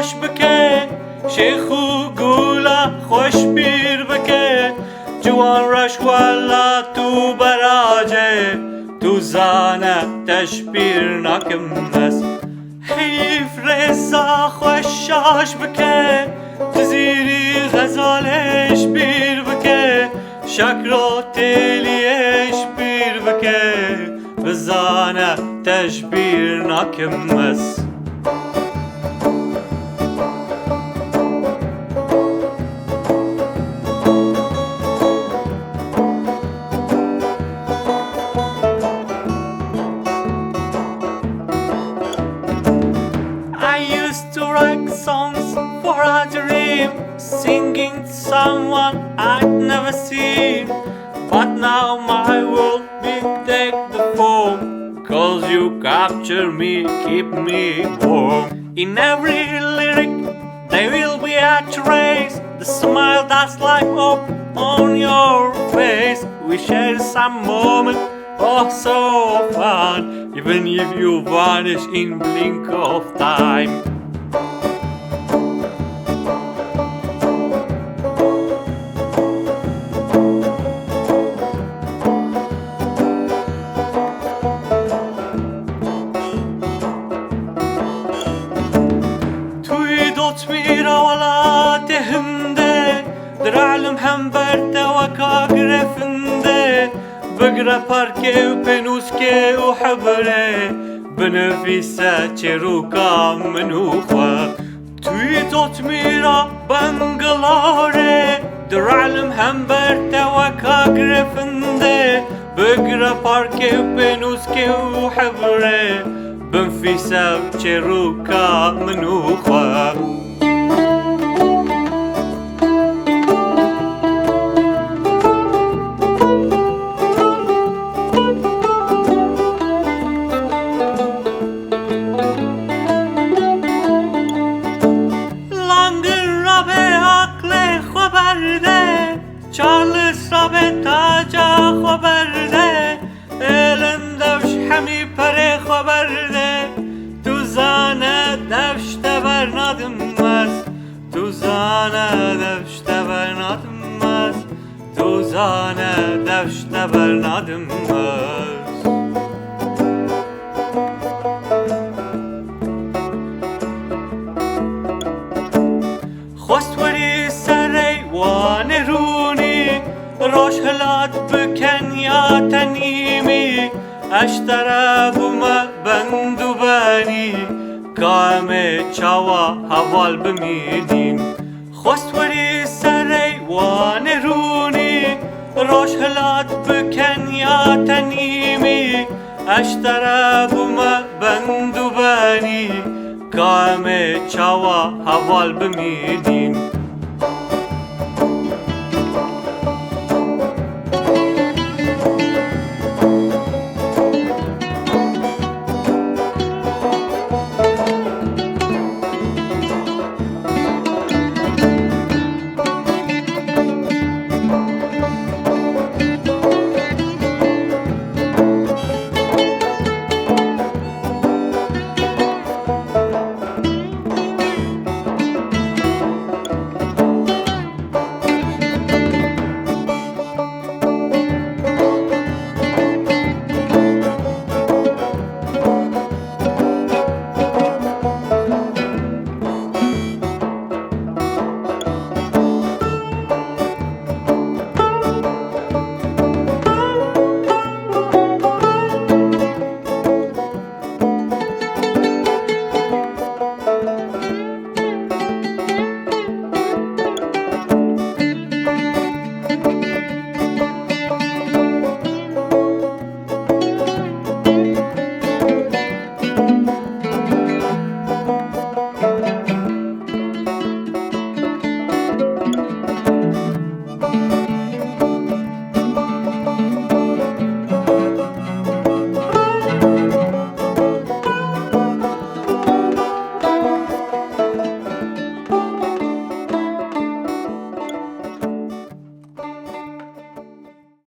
خوش بکه شیخ و گولا خوش بیر بکه جوان رش والا تو براجه تو زانه تشبیر نکم بس حیف رزا خوشاش بکه تو زیری غزالش بیر بکه شکر و تیلیش بیر بکه بزانه تشبیر نکم بس to write songs for a dream, singing to someone I'd never seen. But now my world will take the form, 'cause you capture me, keep me warm. In every lyric there will be a trace, the smile that's like hope on your face. We share some moment, oh so fun, even if you vanish in blink of time. تميرة ولا تهمده در علم هم برده وكا قرفنده بقرا باركي وبنوسكي وحبره بنفيسة چروكا منوخه تويتو تميرة بنقلاره در علم هم برده وكا قرفنده بقرا باركي وبنوسكي وحبره بنفيسة چروكا منوخه چارلز را به تاجا خبرده ایلن دوش همی پره خبرده تو زانه دوشت برنادم است تو زانه دوشت برنادم است تو زانه دوشت برنادم است خستوری سری وان رونی روش هلات بکن یا تنیمی اشتره بومه بندو بانی کامه چاوا حوال بمینیم خستوری سری وان رونی روش هلات بکن یا تنیمی اشتره بومه بندو بانی کامه چاوا حوال بمینیم